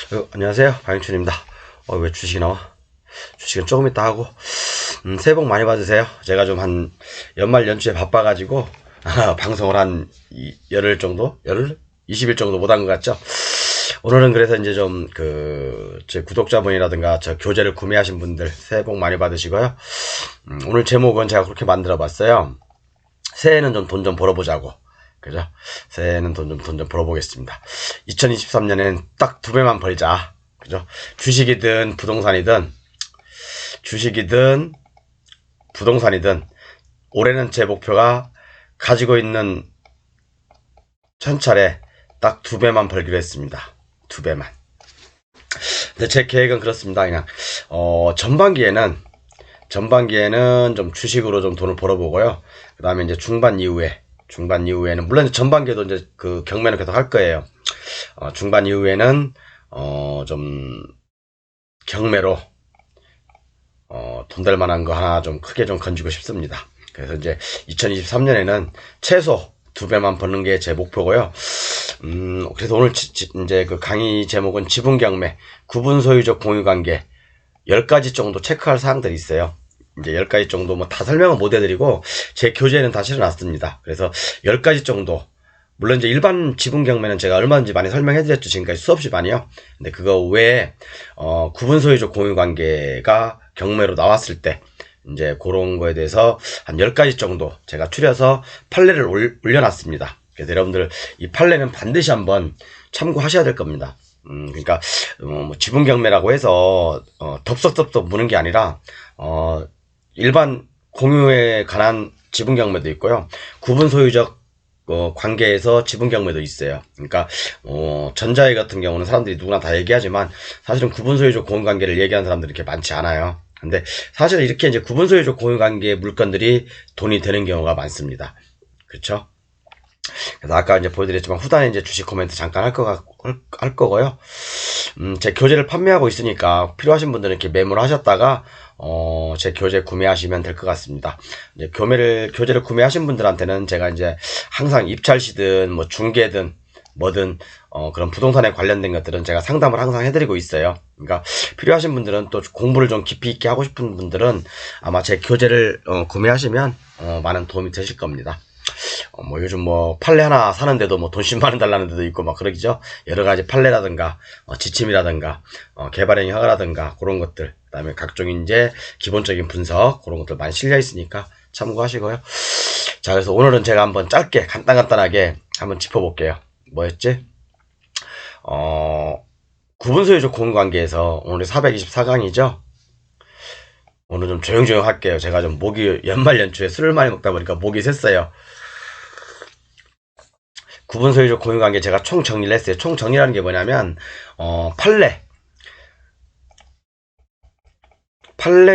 안녕하세요, 박영춘입니다. 왜 주식이 나와? 주식은 조금 이따 하고, 새해 복 많이 받으세요. 제가 좀 한 연말 연초에 바빠가지고 방송을 한 열흘 정도, 20일 정도 못한 것 같죠? 오늘은 그래서 이제 좀 제 구독자분이라든가 저 교재를 구매하신 분들 새해 복 많이 받으시고요. 오늘 제목은 제가 그렇게 만들어 봤어요. 새해는 좀 돈 좀 벌어보자고. 그죠? 새해는 돈 좀 벌어보겠습니다. 2023년에는 딱 2배만 벌자. 그죠? 주식이든 부동산이든 올해는 제 목표가 가지고 있는 천차례 딱 2배만 벌기로 했습니다. 2배만. 근데 제 계획은 그렇습니다. 그냥 전반기에는 좀 주식으로 좀 돈을 벌어보고요. 그 다음에 이제 중반 이후에는 물론 전반기에도 이제 그 경매는 계속 할 거예요. 중반 이후에는 좀 경매로 돈 될 만한 거 하나 좀 크게 좀 건지고 싶습니다. 그래서 이제 2023년에는 최소 2배만 버는 게 제 목표고요. 그래서 오늘 이제 그 강의 제목은 지분 경매, 구분 소유적 공유 관계 10가지 정도 체크할 사항들이 있어요. 이제 10가지 정도 뭐 다 설명은 못 해드리고 제 교재에는 다 실어놨습니다. 그래서 10가지 정도, 물론 이제 일반 지분 경매는 제가 얼마든지 많이 설명해드렸죠. 지금까지 수없이 많이요. 근데 그거 외에 구분 소유적 공유 관계가 경매로 나왔을 때 이제 그런 거에 대해서 한 10가지 정도 제가 추려서 판례를 올려놨습니다. 그래서 여러분들 이 판례는 반드시 한번 참고하셔야 될 겁니다. 그러니까 뭐 지분 경매라고 해서 덥석덥석 무는 게 아니라 일반 공유에 관한 지분 경매도 있고요. 구분 소유적 관계에서 지분 경매도 있어요. 그러니까 전자회 같은 경우는 사람들이 누구나 다 얘기하지만 사실은 구분 소유적 공유 관계를 얘기하는 사람들이 이렇게 많지 않아요. 근데 사실 이렇게 이제 구분 소유적 공유 관계의 물건들이 돈이 되는 경우가 많습니다. 그렇죠? 그래서 아까 이제 보여드렸지만 후단에 이제 주식 코멘트 잠깐 할 거고요. 제 교재를 판매하고 있으니까 필요하신 분들은 이렇게 메모를 하셨다가 제 교재 구매하시면 될 것 같습니다. 이제 교재를 구매하신 분들한테는 제가 이제 항상 입찰시든 뭐 중개든 뭐든 그런 부동산에 관련된 것들은 제가 상담을 항상 해드리고 있어요. 그러니까 필요하신 분들은 또 공부를 좀 깊이 있게 하고 싶은 분들은 아마 제 교재를 구매하시면 많은 도움이 되실 겁니다. 뭐 요즘 뭐 판례 하나 사는데도 뭐 돈 10만원 달라는 데도 있고 막 그러기죠. 여러가지 판례라든가 지침이라든가 개발행위 허가라든가 그런 것들, 그 다음에 각종 이제 기본적인 분석 그런 것들 많이 실려 있으니까 참고하시고요. 자, 그래서 오늘은 제가 한번 짧게 간단하게 한번 짚어볼게요. 뭐였지? 구분 소유적 공유 관계에서 오늘 424강이죠. 오늘 좀 조용조용 할게요. 제가 좀 목이 연말 연초에 술을 많이 먹다 보니까 목이 샜어요. 구분 소유적 공유 관계 제가 총 정리를 했어요. 총 정리라는 게 뭐냐면 판례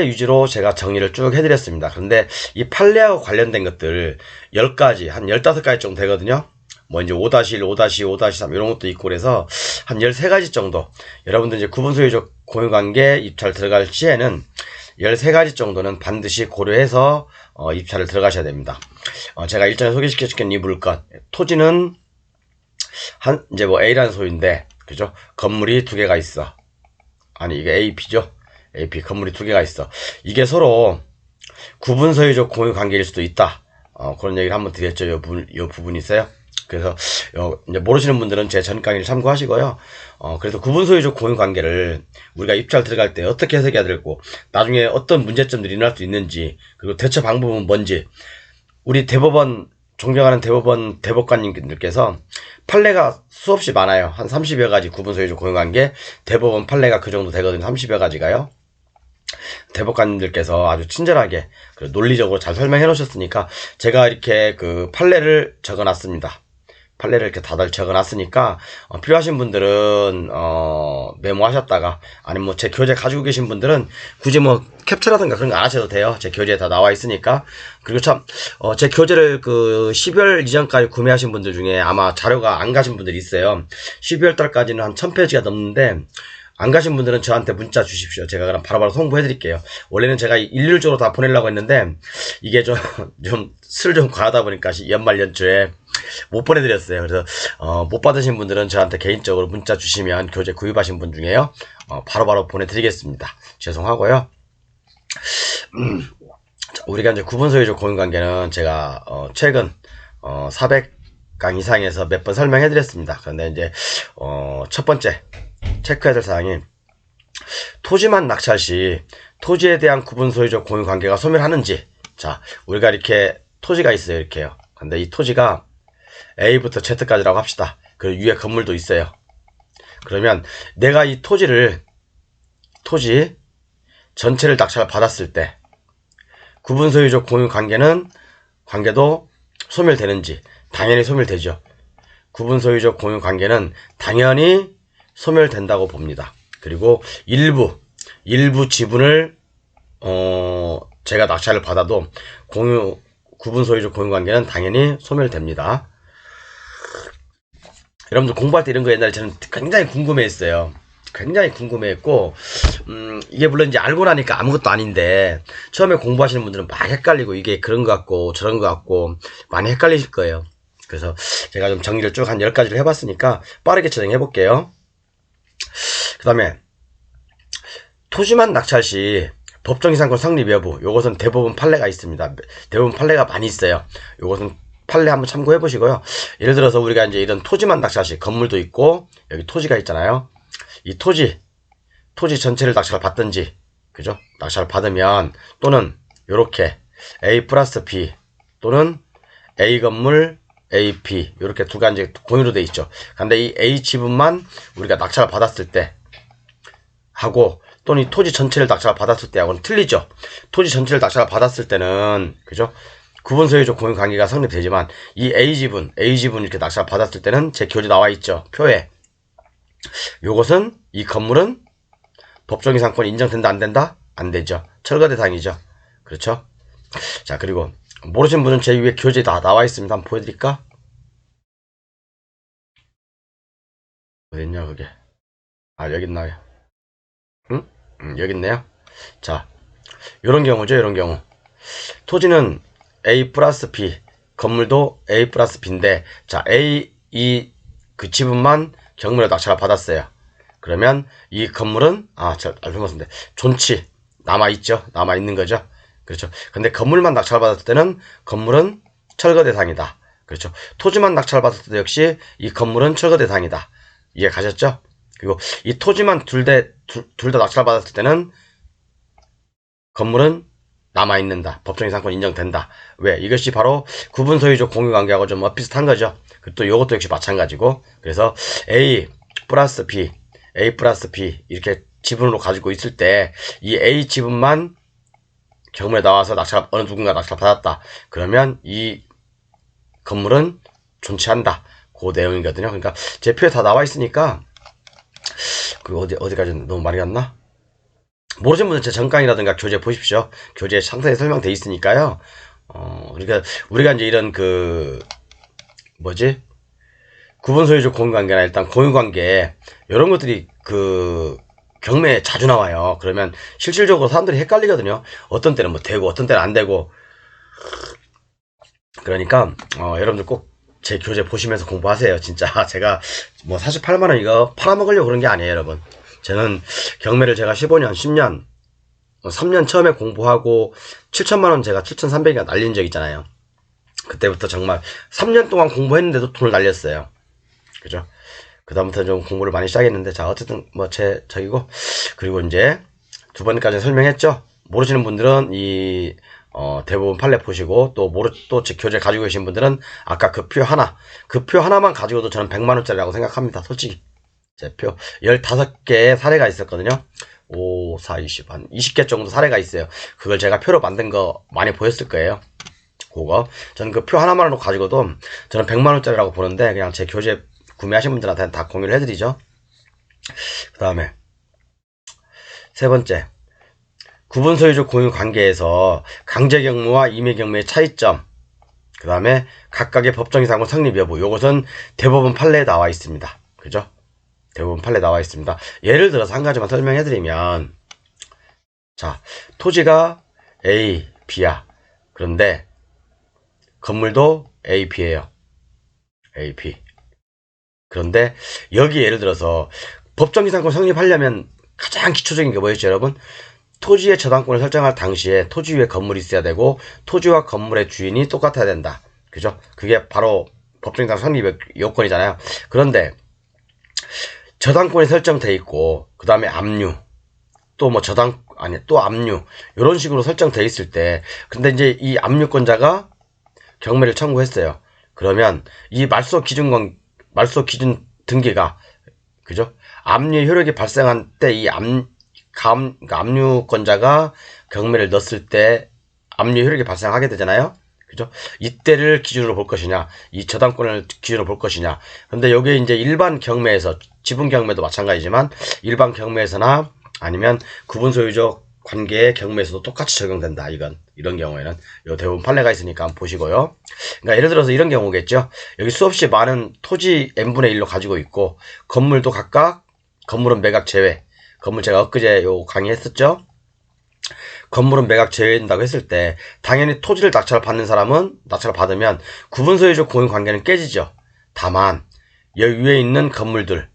위주로 제가 정리를 쭉 해드렸습니다. 그런데 이 판례하고 관련된 것들 10가지, 한 15가지 정도 되거든요. 뭐 이제 5-1, 5-2, 5-3 이런 것도 있고 그래서 한 13가지 정도. 여러분들 이제 구분 소유적 공유 관계 입찰 들어갈 시에는 13가지 정도는 반드시 고려해서 입찰을 들어가셔야 됩니다. 제가 일전에 소개시켜줄게 이 물건. 토지는 이제 뭐 A라는 소유인데, 그죠? 건물이 2개가 있어. 아니, 이게 AP죠? AP, 건물이 2개가 있어. 이게 서로 구분 소유적 공유 관계일 수도 있다. 그런 얘기를 한번 드렸죠. 요 부분이 있어요. 그래서, 이제 모르시는 분들은 제 전 강의를 참고하시고요. 그래서 구분 소유적 공유 관계를 우리가 입찰 들어갈 때 어떻게 해석해야 되고, 나중에 어떤 문제점들이 일어날 수 있는지, 그리고 대처 방법은 뭔지, 우리 존경하는 대법관님들께서 판례가 수없이 많아요. 한 30여 가지 구분 소유적 공유 관계, 대법원 판례가 그 정도 되거든요. 30여 가지가요. 대법관님들께서 아주 친절하게 논리적으로 잘 설명해 놓으셨으니까 제가 이렇게 그 판례를 적어 놨습니다. 판례를 이렇게 다들 적어놨으니까 필요하신 분들은 메모하셨다가 아니면 뭐 제 교재 가지고 계신 분들은 굳이 뭐 캡처라든가 그런 거 안 하셔도 돼요. 제 교재에 다 나와 있으니까. 그리고 참 제 교재를 그 12월 이전까지 구매하신 분들 중에 아마 자료가 안 가신 분들이 있어요. 12월 달까지는 한 1000페이지가 넘는데 안 가신 분들은 저한테 문자 주십시오. 제가 그럼 바로바로 송부해 드릴게요. 원래는 제가 일률적으로 다 보내려고 했는데 이게 좀 술 좀 과하다 보니까 연말 연초에 못 보내드렸어요. 그래서 못 받으신 분들은 저한테 개인적으로 문자 주시면 교재 구입하신 분 중에요 바로바로 보내드리겠습니다. 죄송하고요. 우리가 이제 구분 소유적 공유관계는 제가 최근 400강 이상에서 몇 번 설명해 드렸습니다. 그런데 이제 첫 번째 체크해야 될 사항이 토지만 낙찰 시 토지에 대한 구분 소유적 공유관계가 소멸하는지. 자, 우리가 이렇게 토지가 있어요. 이렇게요. 근데 이 토지가 A부터 Z까지라고 합시다. 그리고 위에 건물도 있어요. 그러면 내가 이 토지 전체를 낙찰 받았을 때 구분 소유적 공유 관계도 소멸되는지. 당연히 소멸되죠. 구분 소유적 공유 관계는 당연히 소멸된다고 봅니다. 그리고 일부 지분을 제가 낙찰을 받아도 구분 소유적 공유 관계는 당연히 소멸됩니다. 여러분들 공부할 때 이런 거 옛날에 저는 굉장히 궁금해했어요. 굉장히 궁금해했고, 이게 물론 이제 알고 나니까 아무것도 아닌데, 처음에 공부하시는 분들은 막 헷갈리고, 이게 그런 것 같고, 저런 것 같고, 많이 헷갈리실 거예요. 그래서 제가 좀 정리를 쭉 한 10가지를 해봤으니까, 빠르게 진행해볼게요. 그 다음에, 토지만 낙찰 시, 법정이상권 성립 여부, 요것은 대부분 판례가 있습니다. 대부분 판례가 많이 있어요. 요것은 판례 한번 참고해 보시고요. 예를 들어서 우리가 이제 이런 토지만 낙찰 시, 건물도 있고, 여기 토지가 있잖아요. 이 토지 전체를 낙찰 받든지, 그죠? 낙찰 받으면, 또는, 요렇게, A 플러스 B, 또는 A 건물, A, B, 요렇게 두 가지 공유로 돼 있죠. 근데 이 A 지분만 우리가 낙찰 받았을 때, 하고, 또는 이 토지 전체를 낙찰 받았을 때하고는 틀리죠. 토지 전체를 낙찰 받았을 때는, 그죠? 구분 소유적 공유 관계가 성립되지만, 이 A 지분 이렇게 낙찰 받았을 때는 제 교재 나와 있죠. 표에. 요것은 이 건물은 법정이상권 인정된다 안 된다? 안 되죠. 철거 대상이죠. 그렇죠? 자, 그리고 모르신 분은 제 위에 교재 다 나와 있습니다. 한번 보여드릴까? 어딨냐 그게? 아, 여기 있나요? 응? 여기 있네요. 자, 요런 경우죠. 요런 경우 토지는 A 플러스 B, 건물도 A 플러스 B인데, 자, A 그 지분만 경매로 낙찰을 받았어요. 그러면 이 건물은 알펜버스인데 존치 남아있죠. 남아있는 거죠. 그렇죠. 근데 건물만 낙찰 받았을 때는 건물은 철거 대상이다. 그렇죠. 토지만 낙찰 받았을 때 역시 이 건물은 철거 대상이다. 이해 가셨죠? 그리고 이 토지만 둘 다 낙찰 받았을 때는 건물은 남아있는다. 법정이상권 인정된다. 왜? 이것이 바로 구분 소유적 공유관계하고 좀 비슷한 거죠. 또 요것도 역시 마찬가지고. 그래서 A 플러스 B 이렇게 지분으로 가지고 있을 때 이 A 지분만 경매에 나와서 어느 누군가 낙찰 받았다. 그러면 이 건물은 존치한다. 그 내용이거든요. 그러니까 제 표에 다 나와 있으니까 그 어디까지 너무 많이 갔나? 모르시는 분들 제 전강이라든가 교재 보십시오. 교재에 상세히 설명돼 있으니까요. 그러니까 우리가 이제 이런 구분 소유적 공유관계나 일단 공유관계 이런 것들이 경매에 자주 나와요. 그러면 실질적으로 사람들이 헷갈리거든요. 어떤 때는 뭐 되고 어떤 때는 안 되고. 그러니까 여러분들 꼭 제 교재 보시면서 공부하세요. 진짜 제가 뭐 48만원 이거 팔아먹으려고 그런 게 아니에요, 여러분. 저는 경매를 제가 15년, 10년, 3년 처음에 공부하고 7천만원 제가 7,300이나 날린 적 있잖아요. 그때부터 정말 3년 동안 공부했는데도 돈을 날렸어요. 그죠? 그 다음부터 좀 공부를 많이 시작했는데, 자, 어쨌든 뭐 저기고, 그리고 이제 두 번까지 설명했죠? 모르시는 분들은 대부분 판례 보시고, 또 제 교재 가지고 계신 분들은 아까 그 표 하나만 가지고도 저는 100만원짜리라고 생각합니다. 솔직히. 제 표 15개의 사례가 있었거든요. 5, 4, 20, 한 20개 정도 사례가 있어요. 그걸 제가 표로 만든 거 많이 보였을 거예요. 그거. 저는 그 표 하나만으로 가지고도 저는 100만원짜리라고 보는데, 그냥 제 교재 구매하신 분들한테는 다 공유를 해드리죠. 그 다음에 세 번째, 구분 소유적 공유 관계에서 강제 경무와 임의 경무의 차이점. 그 다음에 각각의 법정이상권 성립 여부. 요것은 대법원 판례에 나와 있습니다. 그죠? 대부분 판례 나와 있습니다. 예를 들어서 한 가지만 설명해드리면, 자, 토지가 A, B야. 그런데 건물도 A, B예요. AP. 그런데 여기 예를 들어서 법정지상권 성립하려면 가장 기초적인 게 뭐였죠, 여러분? 토지의 저당권을 설정할 당시에 토지 위에 건물이 있어야 되고 토지와 건물의 주인이 똑같아야 된다. 그죠? 그게 바로 법정지상 성립의 요건이잖아요. 그런데 저당권이 설정돼 있고 그 다음에 압류 또 뭐 또 압류 이런 식으로 설정돼 있을 때 근데 이제 이 압류권자가 경매를 청구했어요. 그러면 이 말소 기준 등기가 그죠? 압류 효력이 발생한 때 이 압류권자가 경매를 넣었을 때 압류 효력이 발생하게 되잖아요. 그죠? 이때를 기준으로 볼 것이냐, 이 저당권을 기준으로 볼 것이냐. 근데 여기에 이제 일반 경매에서, 지분 경매도 마찬가지지만, 일반 경매에서나 아니면 구분 소유적 관계의 경매에서도 똑같이 적용된다. 이런 경우에는. 요 대부분 판례가 있으니까 한번 보시고요. 그러니까 예를 들어서 이런 경우겠죠. 여기 수없이 많은 토지 n분의 1로 가지고 있고, 건물도 각각, 건물은 매각 제외. 건물 제가 엊그제 요 강의했었죠. 건물은 매각 제외된다고 했을 때 당연히 토지를 낙찰 받는 사람은 낙찰을 받으면 구분 소유적 공유 관계는 깨지죠. 다만 여기 위에 있는 건물들,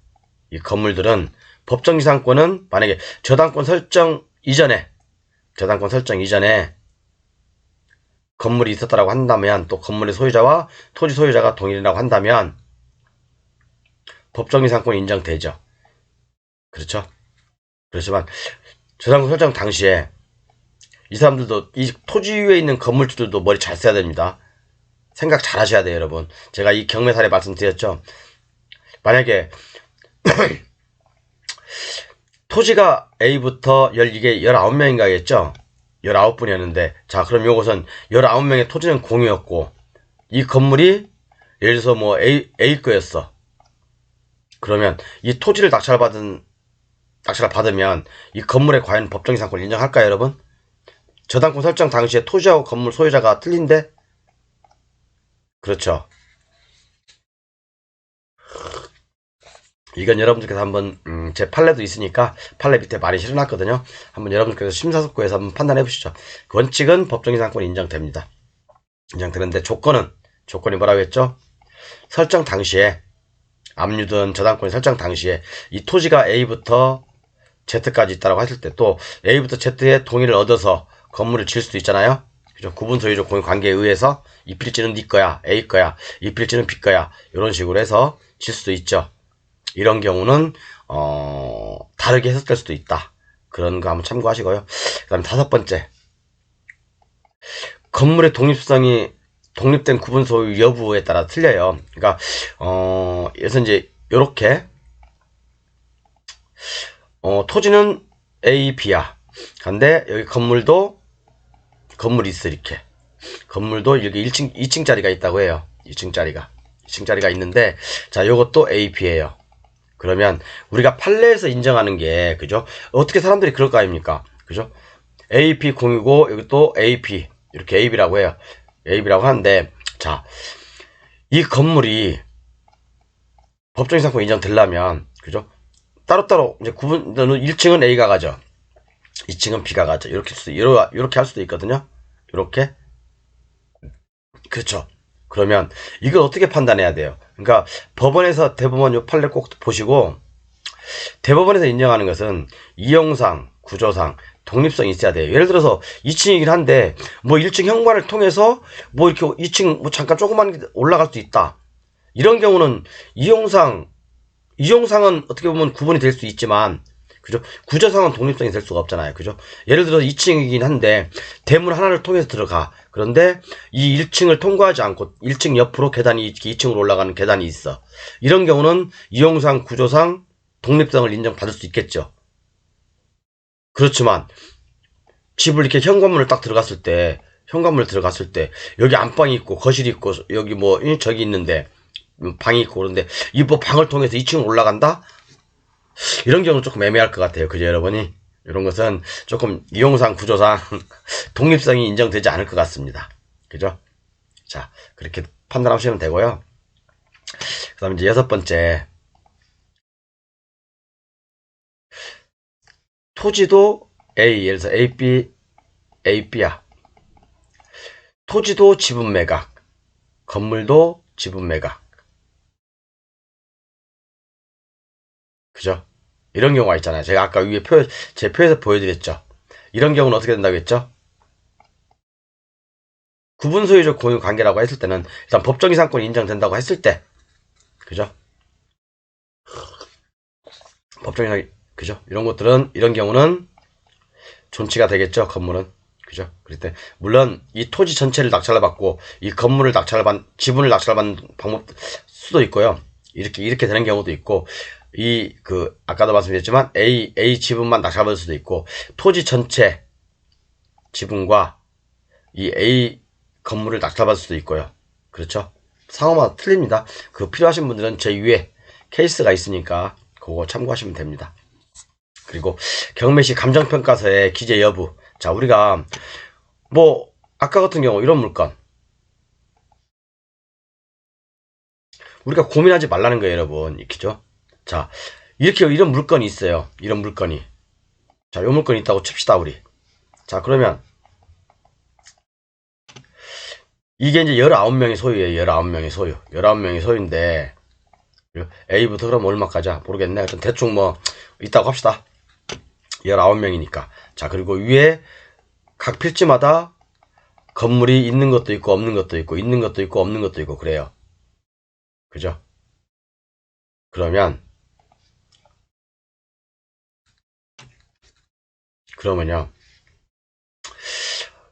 이 건물들은 법정지상권은 만약에 저당권 설정 이전에 건물이 있었다라고 한다면 또 건물의 소유자와 토지 소유자가 동일이라고 한다면 법정지상권이 인정되죠. 그렇죠? 그렇지만 저당권 설정 당시에 이 사람들도 이 토지 위에 있는 건물주들도 머리 잘 써야 됩니다. 생각 잘 하셔야 돼요, 여러분. 제가 이 경매 사례 말씀드렸죠. 만약에 토지가 A부터 이게 19명인가겠죠? 19분이었는데 자, 그럼 요것은 19명의 토지는 공유였고 이 건물이 예를 들어서 뭐 A 거였어. 그러면 이 토지를 낙찰을 받으면 이 건물에 과연 법정지상권을 인정할까요, 여러분? 저당권 설정 당시에 토지하고 건물 소유자가 틀린데? 그렇죠. 이건 여러분들께서 한번 제 판례도 있으니까 판례 밑에 많이 실어놨거든요. 한번 여러분들께서 심사숙고해서 한번 판단해 보시죠. 원칙은 법정지상권이 인정됩니다. 인정되는데 조건이 뭐라고 했죠? 설정 당시에 압류든 저당권이 설정 당시에 이 토지가 A부터 Z까지 있다고 했을 때 또 A부터 Z의 동의를 얻어서 건물을 지을 수도 있잖아요. 그죠? 구분 소유적 공유 관계에 의해서 이 필지는 네 거야, A 거야, 이 필지는 B 거야. 이런 식으로 해서 질 수도 있죠. 이런 경우는 다르게 해석될 수도 있다. 그런 거 한번 참고하시고요. 그다음에 5번째. 건물의 독립된 구분 소유 여부에 따라 틀려요. 그러니까 그래서 이제 요렇게 토지는 A, B야. 근데 여기 건물이 있어, 이렇게. 건물도 여기 2층짜리가 있다고 해요. 2층짜리가 있는데, 자, 요것도 A, B예요. 그러면 우리가 판례에서 인정하는 게, 그죠? 어떻게 사람들이 그럴 거 아닙니까? 그죠? A, B 공유고, 여기 또 A, B. 이렇게 A, B라고 해요. A, B라고 하는데, 자, 이 건물이 법정지상권 인정되려면, 그죠? 따로따로, 이제 1층은 A가 가죠. 2층은 B가 가죠. 이렇게 할 수도 있거든요. 이렇게. 그렇죠. 그러면 이걸 어떻게 판단해야 돼요? 그러니까 법원에서 대법원 요 판례 꼭 보시고 대법원에서 인정하는 것은 이용상, 구조상, 독립성이 있어야 돼요. 예를 들어서 2층이긴 한데 뭐 1층 현관을 통해서 뭐 이렇게 2층 뭐 잠깐 조그만 올라갈 수 있다. 이런 경우는 이용상은 어떻게 보면 구분이 될 수 있지만 그죠? 구조상은 독립성이 될 수가 없잖아요. 그죠? 예를 들어 2층이긴 한데 대문 하나를 통해서 들어가. 그런데 이 1층을 통과하지 않고 1층 옆으로 계단이 2층으로 올라가는 계단이 있어. 이런 경우는 이용상, 구조상 독립성을 인정받을 수 있겠죠. 그렇지만 집을 이렇게 현관문을 딱 들어갔을 때 여기 안방이 있고 거실이 있고 여기 뭐 저기 있는데 방이 있고 그런데 이 뭐 방을 통해서 2층 올라간다? 이런 경우는 조금 애매할 것 같아요. 그죠, 여러분이? 이런 것은 조금 이용상, 구조상 독립성이 인정되지 않을 것 같습니다. 그죠? 자, 그렇게 판단하시면 되고요. 그 다음에 이제 6번째. 토지도 A, 예를 들어서 B야. 토지도 지분 매각, 건물도 지분 매각. 그죠? 이런 경우가 있잖아요. 제가 아까 위에 제 표에서 보여드렸죠. 이런 경우는 어떻게 된다고 했죠? 구분소유적 공유 관계라고 했을 때는 일단 법정 이상권이 인정된다고 했을 때, 그죠? 법정 이상, 그죠? 이런 것들은, 이런 경우는 존치가 되겠죠, 건물은. 그죠? 그럴 때, 물론, 이 토지 전체를 낙찰을 받고, 이 건물을 지분을 낙찰받는 방법, 수도 있고요. 이렇게 되는 경우도 있고, 아까도 말씀드렸지만, A 지분만 낙찰받을 수도 있고, 토지 전체 지분과 이 A 건물을 낙찰받을 수도 있고요. 그렇죠? 상호마다 틀립니다. 그 필요하신 분들은 제 위에 케이스가 있으니까, 그거 참고하시면 됩니다. 그리고 경매시 감정평가서의 기재 여부. 자, 우리가 아까 같은 경우 이런 물건 우리가 고민하지 말라는 거예요, 여러분. 그죠? 자, 이런 물건이 있어요. 이런 물건이. 자, 요 물건이 있다고 칩시다, 우리. 자, 그러면 이게 이제 19명의 소유예요. 19명의 소유. 19명의 소유인데 A부터 그럼 얼마까지? 모르겠네. 하여튼 대충 있다고 합시다. 19명이니까. 자, 그리고 위에 각 필지마다 건물이 있는 것도 있고 없는 것도 있고 있는 것도 있고 없는 것도 있고 그래요. 그죠? 그러면요.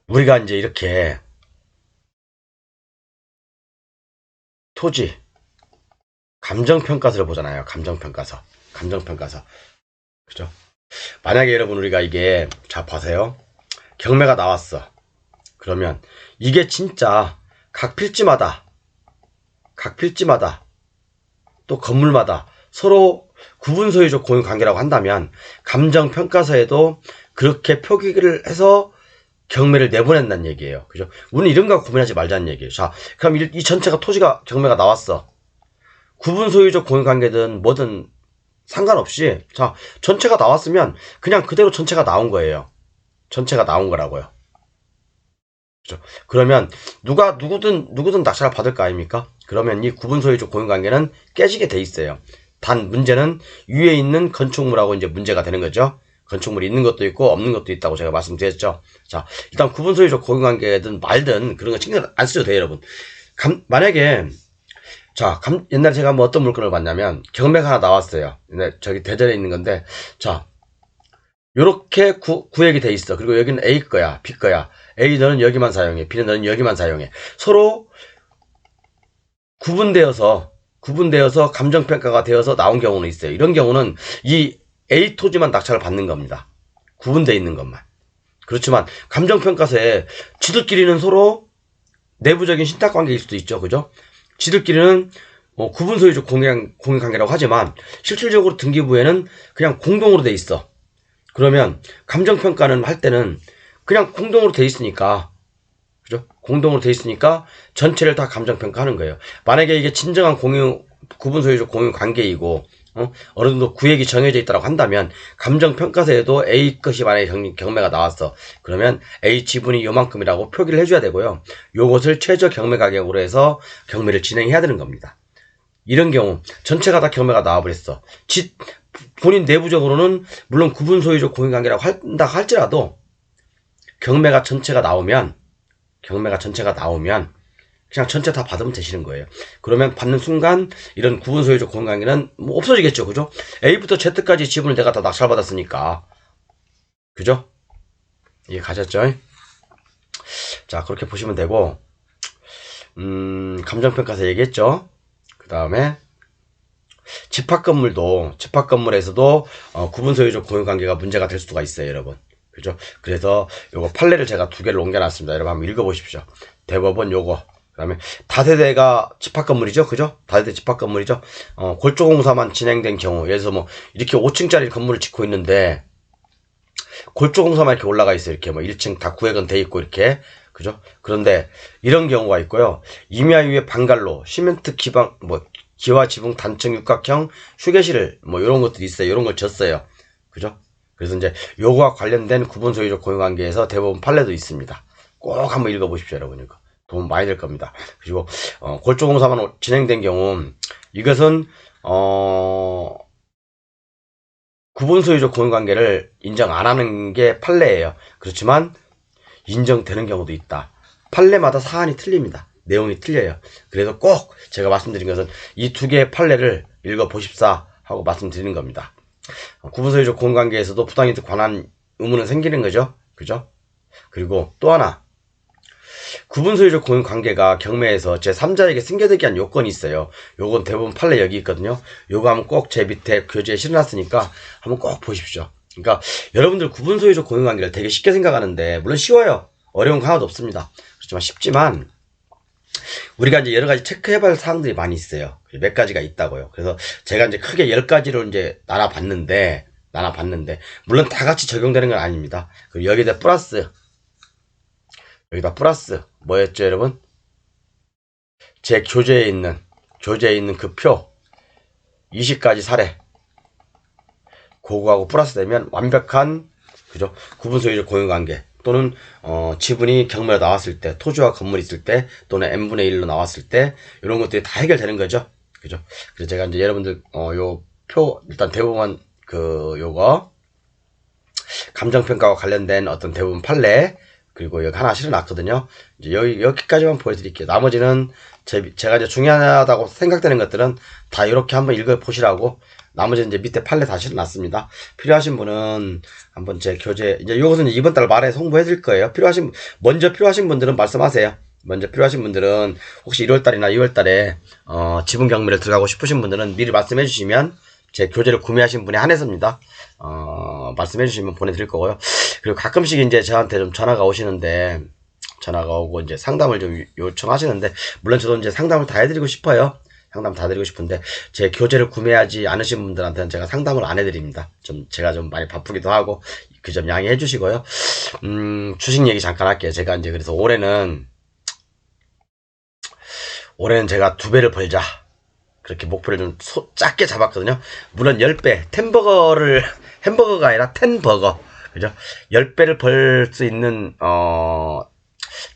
우리가 이제 이렇게 토지 감정평가서를 보잖아요. 감정평가서. 감정평가서. 그죠? 만약에 여러분 우리가 이게 자 보세요. 경매가 나왔어. 그러면 이게 진짜 각 필지마다 또 건물마다 서로 구분 소유적 공유 관계라고 한다면 감정평가서에도 그렇게 표기를 해서 경매를 내보낸다는 얘기예요. 그죠? 우리는 이런 거 고민하지 말자는 얘기예요. 자, 그럼 이 전체가 토지가 경매가 나왔어. 구분 소유적 공유 관계든 뭐든 상관없이 자, 전체가 나왔으면 그냥 그대로 전체가 나온 거예요. 전체가 나온 거라고요. 그죠? 그러면 누구든 낙찰을 받을 거 아닙니까? 그러면 이 구분 소유적 공유 관계는 깨지게 돼 있어요. 단 문제는 위에 있는 건축물하고 이제 문제가 되는 거죠. 건축물이 있는 것도 있고 없는 것도 있다고 제가 말씀드렸죠. 자, 일단 구분 소유적 공유 관계든 말든 그런 거 신경 안 쓰셔도 돼요, 여러분. 만약에 자, 옛날에 제가 어떤 물건을 봤냐면 경매가 하나 나왔어요. 저기 대전에 있는 건데 자, 요렇게 구획이 돼 있어. 그리고 여기는 A 거야, B 거야. A 너는 여기만 사용해, B는 너는 여기만 사용해. 서로 구분되어서 감정평가가 되어서 나온 경우는 있어요. 이런 경우는 이 A 토지만 낙찰을 받는 겁니다. 구분되어 있는 것만. 그렇지만 감정평가서에 지들끼리는 서로 내부적인 신탁관계일 수도 있죠. 그죠? 지들끼리는 구분소유적 공유관계라고 하지만 실질적으로 등기부에는 그냥 공동으로 돼 있어. 그러면 감정평가는 할 때는 그냥 공동으로 돼 있으니까 그죠? 공동으로 돼 있으니까 전체를 다 감정평가하는 거예요. 만약에 이게 진정한 구분소유적 공유관계이고 어느 정도 구획이 정해져 있다고 한다면 감정평가서에도 A 것이 만약에 경매가 나왔어. 그러면 A 지분이 요만큼이라고 표기를 해줘야 되고요. 요것을 최저 경매 가격으로 해서 경매를 진행해야 되는 겁니다. 이런 경우 전체가 다 경매가 나와버렸어. 본인 내부적으로는 물론 구분소유적 공유관계라고 한다 할지라도 경매가 전체가 나오면 그냥 전체 다 받으면 되시는 거예요. 그러면 받는 순간 이런 구분소유적 공유관계는 없어지겠죠. 그죠? A부터 Z까지 지분을 내가 다 낙찰받았으니까. 그죠? 이해 가셨죠? 자, 그렇게 보시면 되고 감정평가서 얘기했죠. 그 다음에 집합건물에서도 구분소유적 공유관계가 문제가 될 수가 있어요, 여러분. 그죠? 그래서 요거 판례를 제가 2개를 옮겨놨습니다. 여러분 한번 읽어보십시오. 대법원 요거. 그 다음에 다세대가 집합건물이죠. 그죠? 다세대 집합건물이죠. 골조공사만 진행된 경우, 예를 들어서 이렇게 5층짜리 건물을 짓고 있는데, 골조공사만 이렇게 올라가 있어요. 이렇게 1층 다 구획은 돼 있고, 이렇게. 그죠? 그런데, 이런 경우가 있고요. 임야 위에 방갈로, 시멘트 기와 지붕 단층 육각형 휴게실, 이런 것들이 있어요. 이런 걸 졌어요. 그죠? 그래서 이제 요거와 관련된 구분소유적 공유관계에서 대법원 판례도 있습니다. 꼭 한번 읽어보십시오, 여러분. 이거 도움 많이 될 겁니다. 그리고 골조공사만 진행된 경우 이것은 구분 소유적 공유관계를 인정 안 하는 게 판례예요. 그렇지만 인정되는 경우도 있다. 판례마다 사안이 틀립니다. 내용이 틀려요. 그래서 꼭 제가 말씀드린 것은 이 두 개의 판례를 읽어보십사 하고 말씀드리는 겁니다. 구분 소유적 공유관계에서도 부당이득 관한 의무는 생기는 거죠. 그죠? 그리고 또 하나, 구분 소유적 공유관계가 경매에서 제3자에게 승계되게 한 요건이 있어요. 요건 대부분 판례 여기 있거든요. 요거 한번 꼭 제 밑에 교재에 실어놨으니까 한번 꼭 보십시오. 그러니까 여러분들 구분 소유적 공유관계를 되게 쉽게 생각하는데, 물론 쉬워요. 어려운 거 하나도 없습니다. 그렇지만 쉽지만 우리가 이제 여러 가지 체크해봐야 할 사항들이 많이 있어요. 몇 가지가 있다고요. 그래서 제가 이제 크게 10가지로 이제 나눠봤는데, 물론 다 같이 적용되는 건 아닙니다. 그리고 여기다 플러스, 뭐였죠, 여러분? 제 교재에 있는 그 표, 20가지 사례, 그거하고 플러스 되면 완벽한, 그죠? 구분 소유적 공유관계. 또는 지분이 경매로 나왔을 때, 토지와 건물이 있을 때, 또는 n분의 1로 나왔을 때, 이런 것들이 다 해결되는 거죠. 그죠? 그래서 제가 이제 여러분들 요 표 일단 대부분 요거 감정평가와 관련된 어떤 대부분 판례, 그리고 여기 하나 실어놨거든요. 이제 여기까지만 보여드릴게요. 나머지는 제가 이제 중요하다고 생각되는 것들은 다 이렇게 한번 읽어보시라고, 나머지는 이제 밑에 판례 다 실어놨습니다. 필요하신 분은 한번 제 교재, 이제 이것은 이번 달 말에 송부해드릴 거예요. 먼저 필요하신 분들은 말씀하세요. 먼저 필요하신 분들은 혹시 1월달이나 2월달에 지분 경매를 들어가고 싶으신 분들은 미리 말씀해 주시면 제 교재를 구매하신 분에 한해서입니다. 말씀해 주시면 보내드릴 거고요. 그리고 가끔씩 이제 저한테 좀 전화가 오시는데, 전화가 오고 이제 상담을 좀 요청하시는데, 물론 저도 이제 상담을 다 해드리고 싶어요. 상담 다 드리고 싶은데, 제 교재를 구매하지 않으신 분들한테는 제가 상담을 안 해드립니다. 제가 좀 많이 바쁘기도 하고, 그 점 양해해 주시고요. 주식 얘기 잠깐 할게요. 제가 이제 그래서 올해는 제가 2배를 벌자, 그렇게 목표를 좀 작게 잡았거든요. 물론 10배, 햄버거가 아니라 텐버거. 그죠? 10배를 벌 수 있는,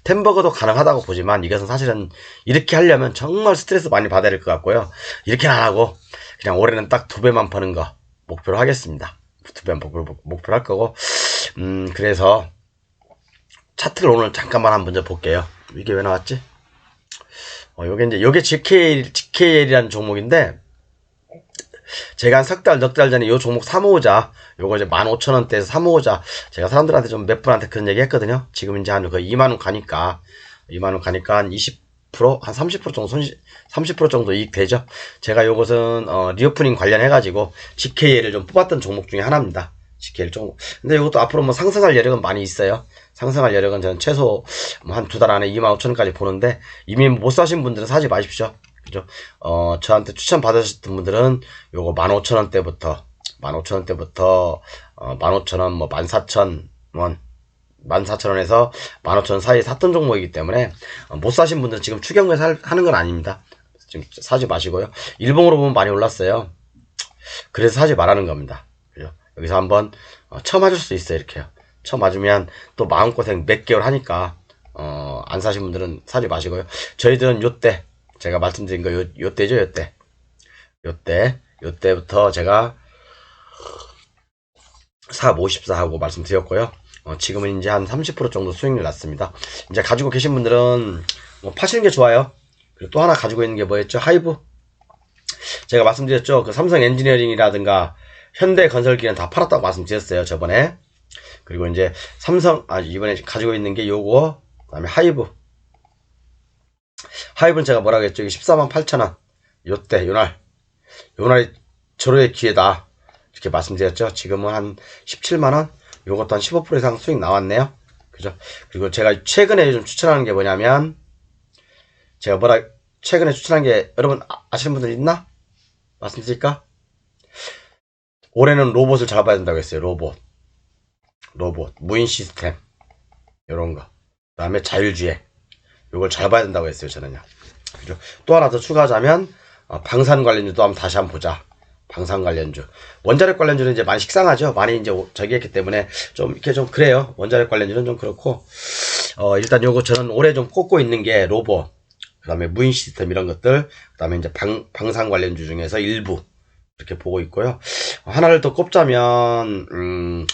텐버거도 가능하다고 보지만, 이것은 사실은 이렇게 하려면 정말 스트레스 많이 받아야 될 것 같고요. 이렇게는 안 하고, 그냥 올해는 딱 2배만 버는 거 목표로 하겠습니다. 2배만 목표로 할 거고, 그래서, 차트를 오늘 잠깐만 한번 먼저 볼게요. 이게 왜 나왔지? 요게 GKL이라는 종목인데, 제가 한 석 달, 넉 달 전에 요 종목 사모으자, 요거 이제 15,000원대에서 사모으자, 제가 사람들한테 좀 몇 분한테 그런 얘기 했거든요. 지금 이제 한 거의 2만원 가니까 한 20%, 한 30% 정도 30% 정도 이익 되죠. 제가 요것은, 리오프닝 관련해가지고, GKL을 좀 뽑았던 종목 중에 하나입니다. GKL 종목. 근데 이것도 앞으로 뭐 상승할 여력은 많이 있어요. 상승할 여력은 저는 최소 한 2달 안에 25,000원까지 보는데, 이미 못 사신 분들은 사지 마십시오. 그죠? 저한테 추천 받으셨던 분들은 요거 15,000원대부터 15,000원, 뭐 14,000원, 14,000원에서 15,000원 사이에 샀던 종목이기 때문에, 못 사신 분들은 지금 추경매 하는 건 아닙니다. 지금 사지 마시고요. 일봉으로 보면 많이 올랐어요. 그래서 사지 말라는 겁니다. 그죠? 여기서 한번 처음 맞을 수 있어요. 이렇게요. 처음 맞으면 또 마음고생 몇 개월 하니까, 안 사신 분들은 사지 마시고요. 저희들은 요때, 제가 말씀드린 거 요때죠, 요때부터 제가 사업 54 하고 말씀드렸고요. 지금은 이제 한 30% 정도 수익률 났습니다. 이제 가지고 계신 분들은 뭐 파시는 게 좋아요. 그리고 또 하나 가지고 있는 게 뭐였죠? 하이브. 제가 말씀드렸죠. 그 삼성 엔지니어링이라든가 현대건설기는 다 팔았다고 말씀드렸어요, 저번에. 그리고 이제 이번에 가지고 있는 게 요거, 그 다음에 하이브는 제가 뭐라고 했죠? 148,000원. 요날이 절호의 기회다, 이렇게 말씀드렸죠. 지금은 한 17만원? 요것도 한 15% 이상 수익 나왔네요. 그죠? 그리고 제가 최근에 좀 추천하는 게 뭐냐면, 최근에 추천한 게, 여러분 아시는 분들 있나? 말씀드릴까? 올해는 로봇을 잡아야 된다고 했어요. 로봇, 무인 시스템, 요런 거. 그 다음에 자율주행. 요걸 잘 봐야 된다고 했어요, 저는요. 그죠? 또 하나 더 추가하자면, 방산 관련주도 다시 한번 보자. 방산 관련주. 원자력 관련주는 이제 많이 식상하죠. 많이 이제 저기 했기 때문에 이렇게 좀 그래요. 원자력 관련주는 좀 그렇고, 일단 요거 저는 올해 좀 꼽고 있는 게 로봇, 그 다음에 무인 시스템 이런 것들, 그 다음에 이제 방산 관련주 중에서 일부, 이렇게 보고 있고요. 하나를 더 꼽자면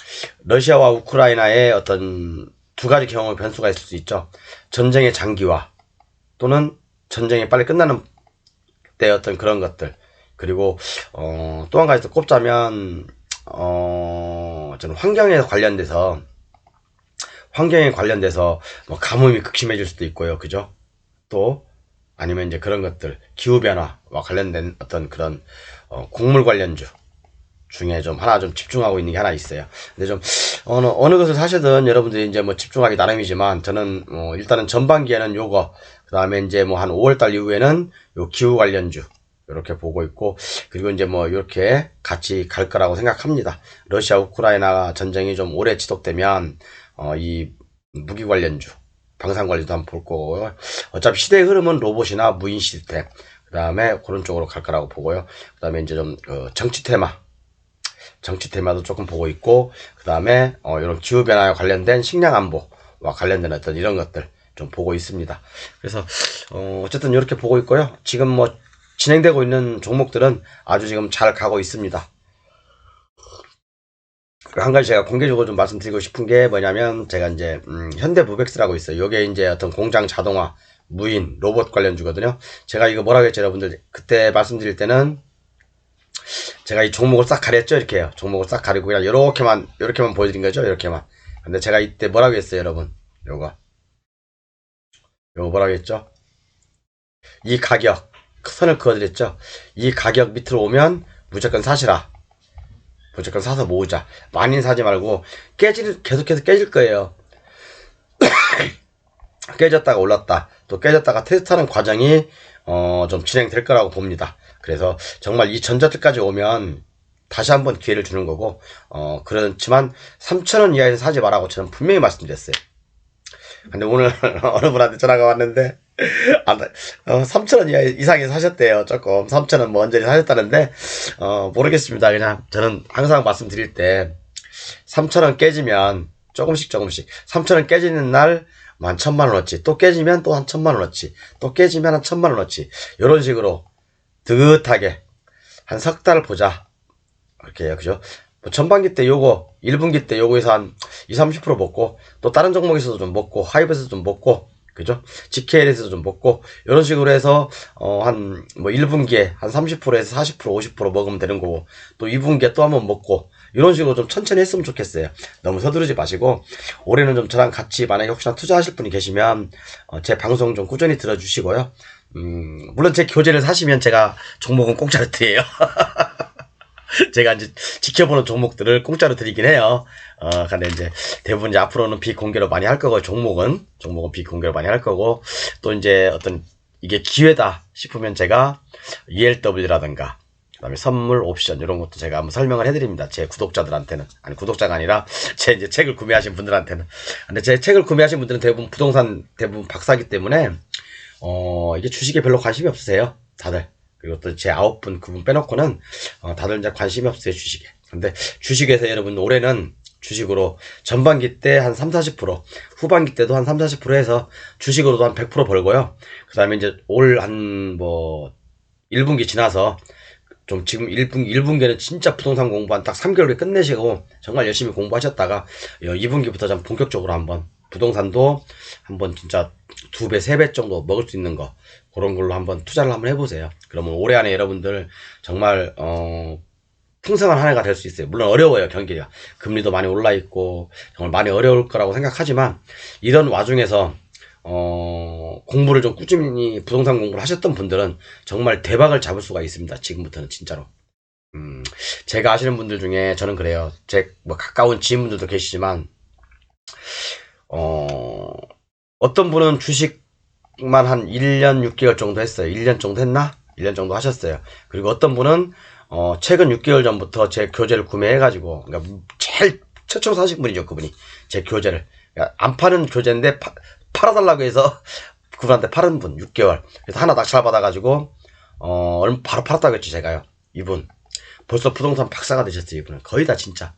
러시아와 우크라이나의 어떤 두 가지 경우의 변수가 있을 수 있죠. 전쟁의 장기화 또는 전쟁이 빨리 끝나는 때 어떤 그런 것들. 그리고 또 한 가지 더 꼽자면 저는 환경에 관련돼서 뭐 가뭄이 극심해질 수도 있고요. 그죠? 또 아니면 이제 그런 것들 기후 변화와 관련된 어떤 그런 곡물 관련주 중에 좀 하나 좀 집중하고 있는 게 하나 있어요. 근데 좀 어느 것을 사시든 여러분들이 이제 뭐 집중하기 나름이지만 저는 일단은 전반기에는 요거, 그다음에 이제 뭐 한 5월달 이후에는 요 기후 관련주 이렇게 보고 있고, 그리고 이제 뭐 이렇게 같이 갈 거라고 생각합니다. 러시아 우크라이나 전쟁이 좀 오래 지속되면 이 무기 관련주, 방산 관리도 한번 볼 거고요. 어차피 시대의 흐름은 로봇이나 무인 시스템, 그 다음에 그런 쪽으로 갈 거라고 보고요. 그 다음에 이제 좀 정치 테마도 조금 보고 있고, 그 다음에 이런 기후 변화에 관련된 식량 안보와 관련된 어떤 이런 것들 좀 보고 있습니다. 그래서 어쨌든 이렇게 보고 있고요. 지금 뭐 진행되고 있는 종목들은 아주 지금 잘 가고 있습니다. 한 가지 제가 공개적으로 좀 말씀드리고 싶은 게 뭐냐면, 제가 이제 현대무벡스라고 있어요. 요게 이제 어떤 공장 자동화, 무인, 로봇 관련주거든요. 제가 이거 뭐라고 했죠, 여러분들? 그때 말씀드릴 때는 제가 이 종목을 싹 가렸죠, 이렇게요. 종목을 싹 가리고 그냥 요렇게만 보여드린 거죠, 이렇게만. 근데 제가 이때 뭐라고 했어요, 여러분? 요거 뭐라고 했죠? 이 가격 선을 그어드렸죠. 이 가격 밑으로 오면 무조건 사시라. 무조건 사서 모으자. 많이 사지 말고 계속해서 깨질 거예요. 깨졌다가 올랐다, 또 깨졌다가 테스트하는 과정이 좀 진행될 거라고 봅니다. 그래서 정말 이 전저점까지 오면 다시 한번 기회를 주는 거고, 그렇지만 3,000원 이하에서 사지 말라고 저는 분명히 말씀드렸어요. 근데 오늘 어느 분한테 전화가 왔는데 3,000원 이상에 사셨대요. 조금 3,000원 뭐 언저리 사셨다는데 모르겠습니다. 그냥 저는 항상 말씀드릴 때 3,000원 깨지면 조금씩 3,000원 깨지는 날 한 1,000만원어치, 또 깨지면 또 한 1,000만원어치, 또 깨지면 한 1,000만원어치, 이런 식으로 드긋하게 한 석 달 보자, 이렇게 해요. 그죠? 뭐 전반기 때 요거, 1분기 때 요거에서 한 20-30% 먹고, 또 다른 종목에서도 좀 먹고, 하이브에서도 좀 먹고, 그죠? GKL에서도 좀 먹고, 이런 식으로 해서 한 뭐 1분기에 한 30%에서 40%, 50% 먹으면 되는 거고, 또 2분기에 또 한번 먹고, 이런 식으로 좀 천천히 했으면 좋겠어요. 너무 서두르지 마시고, 올해는 좀 저랑 같이 만약에 혹시나 투자하실 분이 계시면 제 방송 좀 꾸준히 들어주시고요. 물론 제 교재를 사시면 제가 종목은 공짜로 드려요. 제가 이제 지켜보는 종목들을 공짜로 드리긴 해요. 근데 이제 대부분 이제 앞으로는 비공개로 많이 할 거고, 종목은 비공개로 많이 할 거고, 또 이제 어떤 이게 기회다 싶으면 제가 ELW라든가, 그 다음에 선물, 옵션, 이런 것도 제가 한번 설명을 해드립니다. 제 구독자들한테는. 아니, 구독자가 아니라, 제 이제 책을 구매하신 분들한테는. 근데 제 책을 구매하신 분들은 대부분 대부분 박사기 때문에, 이게 주식에 별로 관심이 없으세요. 다들. 그리고 또 제 9분, 그분 빼놓고는, 다들 이제 관심이 없어요, 주식에. 근데 주식에서 여러분, 올해는 주식으로 전반기 때 한 30-40%, 후반기 때도 한 30-40% 해서 주식으로도 한 100% 벌고요. 그 다음에 이제 올 한 뭐, 1분기 지나서, 좀 지금 1분기는 진짜 부동산 공부 한 딱 3개월에 끝내시고 정말 열심히 공부하셨다가 2분기부터 좀 본격적으로 한번 부동산도 한번 진짜 2배, 3배 정도 먹을 수 있는 거, 그런 걸로 한번 투자를 한번 해보세요. 그러면 올해 안에 여러분들 정말 풍성한 한 해가 될 수 있어요. 물론 어려워요, 경기가. 금리도 많이 올라 있고 정말 많이 어려울 거라고 생각하지만, 이런 와중에서 공부를 좀 꾸준히 부동산 공부를 하셨던 분들은 정말 대박을 잡을 수가 있습니다. 지금부터는 진짜로. 제가 아시는 분들 중에 저는 그래요. 제 뭐 가까운 지인분들도 계시지만, 어떤 분은 주식만 한 1년 6개월 정도 했어요. 1년 정도 했나? 1년 정도 하셨어요. 그리고 어떤 분은 최근 6개월 전부터 제 교재를 구매해가지고, 그러니까 제일 최초로 사신 분이죠, 그분이. 제 교재를. 그러니까 안 파는 교재인데 팔아달라고 해서 그분한테 팔은 분, 6개월. 그래서 하나 낙찰 받아가지고, 바로 팔았다고 했죠, 제가요. 이분. 벌써 부동산 박사가 되셨어요, 이분은. 거의 다 진짜.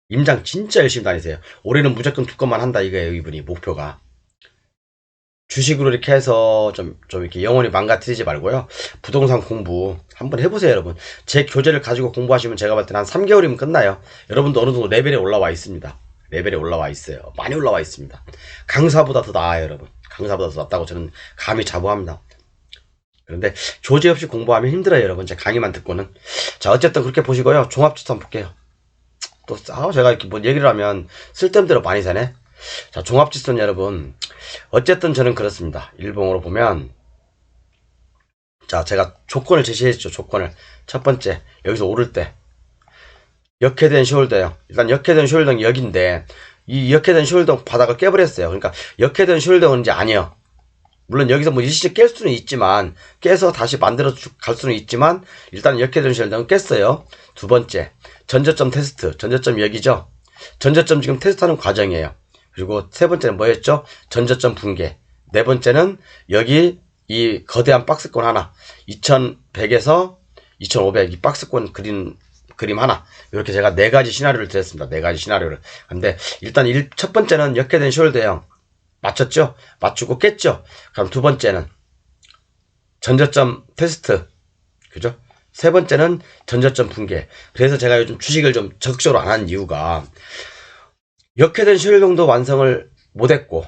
임장 진짜 열심히 다니세요. 올해는 무조건 2건만 한다, 이거예요, 이분이. 목표가. 주식으로 이렇게 해서 좀 이렇게 영원히 망가뜨리지 말고요. 부동산 공부 한번 해보세요, 여러분. 제 교재를 가지고 공부하시면 제가 봤을 때는 한 3개월이면 끝나요. 여러분도 어느 정도 레벨에 올라와 있습니다. 레벨에 올라와 있어요. 많이 올라와 있습니다. 강사보다 더 나아요, 여러분. 강사보다 더 낫다고 저는 감히 자부합니다. 그런데 교재 없이 공부하면 힘들어요, 여러분. 제 강의만 듣고는. 자, 어쨌든 그렇게 보시고요. 종합지수 한번 볼게요. 또, 제가 이렇게 뭐 얘기를 하면 쓸데없는 대로 많이 사네. 자, 종합지수는 여러분, 어쨌든 저는 그렇습니다. 일봉으로 보면, 자, 제가 조건을 제시했죠. 조건을. 첫 번째, 여기서 오를 때 역회된 숄더예요. 일단 역회된 숄더는 여기인데, 이 역회된 숄더 바닥을 깨버렸어요. 그러니까 역회된 숄더는 이제 아니에요. 물론 여기서 뭐 일시적 깰 수는 있지만, 깨서 다시 만들어 갈 수는 있지만, 일단 역회된 숄더는 깼어요. 두 번째, 전저점 테스트. 전저점이 여기죠. 전저점 지금 테스트하는 과정이에요. 그리고 세 번째는 뭐였죠? 전저점 붕괴. 네 번째는 여기 이 거대한 박스권 하나, 2100에서 2500 이 박스권 그림 하나. 이렇게 제가 네 가지 시나리오를 드렸습니다. 네 가지 시나리오를. 근데 일단 첫 번째는 역회된 숄더형 맞췄죠? 맞추고 깼죠? 그럼 두 번째는 전저점 테스트. 그죠? 세 번째는 전저점 붕괴. 그래서 제가 요즘 주식을 좀 적극적으로 안 하는 이유가, 역회된 숄더도 완성을 못했고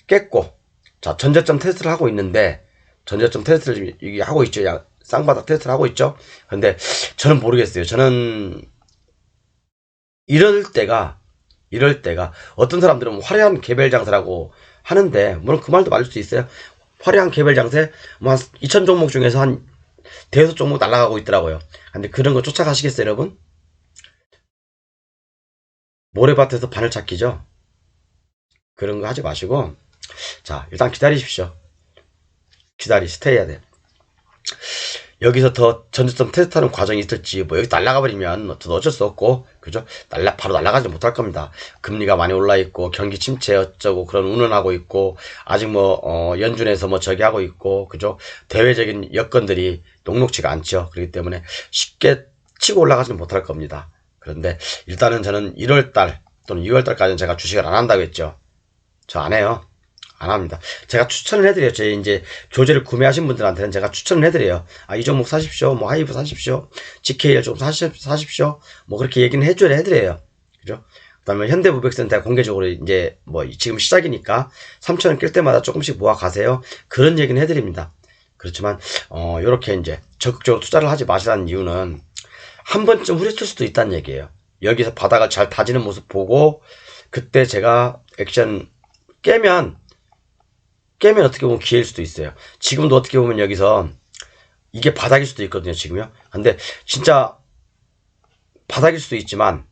깼고, 자, 전저점 테스트를 하고 있는데, 전저점 테스트를 이게 하고 있죠. 쌍바닥 테스트를 하고 있죠. 근데 저는 모르겠어요. 저는 이럴 때가 어떤 사람들은 화려한 개별 장세라고 하는데, 물론 그 말도 맞을 수 있어요. 화려한 개별 장세, 뭐 한 2000 종목 중에서 한 대여섯 종목 날아가고 있더라고요. 근데 그런 거 쫓아가시겠어요, 여러분? 모래밭에서 바늘 찾기죠. 그런 거 하지 마시고, 자, 일단 기다리십시오. 스테이 해야 돼. 여기서 더 전저점 테스트하는 과정이 있을지, 뭐 여기 날아가 버리면 어쩔 수 없고, 그죠? 바로 날아가지 못할 겁니다. 금리가 많이 올라 있고, 경기 침체 어쩌고 그런 운운하고 있고, 아직 연준에서 저기 하고 있고, 그죠? 대외적인 여건들이 녹록지가 않죠. 그렇기 때문에 쉽게 치고 올라가지는 못할 겁니다. 그런데 일단은 저는 1월달 또는 2월달까지는 제가 주식을 안 한다고 했죠. 저 안 해요. 안 합니다. 제가 추천을 해드려요. 제 이제 교재를 구매하신 분들한테는 제가 추천을 해드려요. 아, 이 종목 사십시오. 뭐 하이브 사십시오. GKL 좀 사십시오. 뭐 그렇게 얘기는 해드려요. 그죠? 그 다음에 현대무백센터 공개적으로 이제 지금 시작이니까 3,000원 낄 때마다 조금씩 모아 가세요. 그런 얘기는 해드립니다. 그렇지만 요렇게 이제 적극적으로 투자를 하지 마시라는 이유는, 한 번쯤 후려칠 수도 있다는 얘기예요. 여기서 바닥을 잘 다지는 모습 보고, 그때 제가 액션 깨면 어떻게 보면 기회일 수도 있어요. 지금도 어떻게 보면 여기서 이게 바닥일 수도 있거든요, 지금요. 근데 진짜 바닥일 수도 있지만,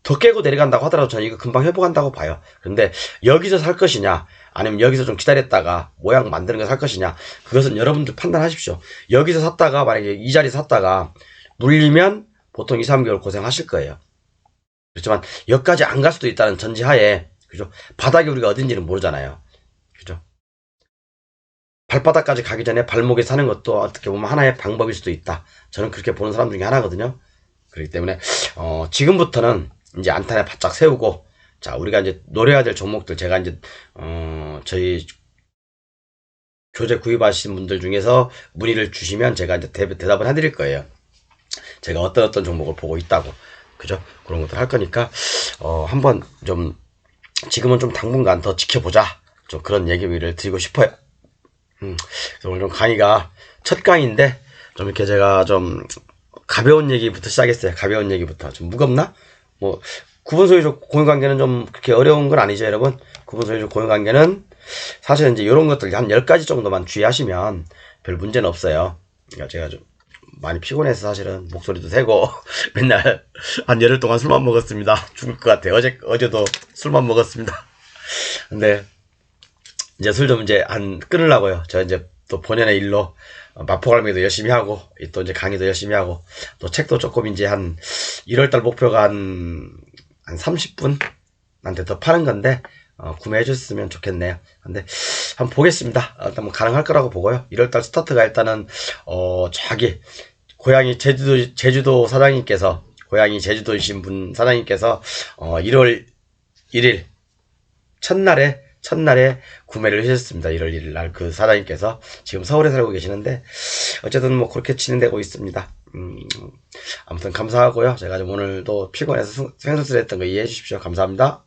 더 깨고 내려간다고 하더라도 저는 이거 금방 회복한다고 봐요. 근데 여기서 살 것이냐, 아니면 여기서 좀 기다렸다가 모양 만드는 거 살 것이냐, 그것은 여러분들 판단하십시오. 여기서 샀다가 만약에 이 자리 샀다가 물리면 보통 2, 3개월 고생하실 거예요. 그렇지만 여기까지 안 갈 수도 있다는 전제하에, 그죠? 바닥이 우리가 어딘지는 모르잖아요. 그죠? 발바닥까지 가기 전에 발목에 사는 것도 어떻게 보면 하나의 방법일 수도 있다. 저는 그렇게 보는 사람 중에 하나거든요. 그렇기 때문에 지금부터는 이제 안타에 바짝 세우고, 자, 우리가 이제 노려야 될 종목들, 제가 이제 저희 교재 구입하신 분들 중에서 문의를 주시면 제가 이제 대답을 해드릴 거예요. 제가 어떤 종목을 보고 있다고, 그죠? 그런 것들 할 거니까 한번 좀 지금은 좀 당분간 더 지켜보자, 좀 그런 얘기를 드리고 싶어요. 그래서 오늘 좀 강의가 첫 강의인데 좀 이렇게 제가 좀 가벼운 얘기부터 시작했어요. 가벼운 얘기부터. 좀 무겁나? 뭐 구분소유적 공유관계는 좀 그렇게 어려운 건 아니죠, 여러분. 구분소유적 공유관계는 사실은 이제 이런 것들 한 10가지 정도만 주의하시면 별 문제는 없어요. 그러니까 제가 좀 많이 피곤해서 사실은 목소리도 새고 맨날 한 열흘 동안 술만 먹었습니다. 죽을 것 같아요. 어제도 술만 먹었습니다. 근데 이제 술 좀 이제 끊으려고요. 저 이제 또 본연의 일로 마포갈매기도 열심히 하고, 또 이제 강의도 열심히 하고, 또 책도 조금 이제 한 1월달 목표가 한 30분한테 더 파는 건데, 구매해 주셨으면 좋겠네요. 근데 한번 보겠습니다. 일단 뭐 가능할 거라고 보고요. 1월달 스타트가 일단은 저기 고향이 제주도 사장님께서, 고향이 제주도이신 분 사장님께서 1월 1일 첫날에 첫날에 구매를 하셨습니다. 1월 1일 날 그 사장님께서 지금 서울에 살고 계시는데 어쨌든 뭐 그렇게 진행되고 있습니다. 아무튼 감사하고요. 제가 좀 오늘도 피곤해서 생소스레 했던 거 이해해 주십시오. 감사합니다.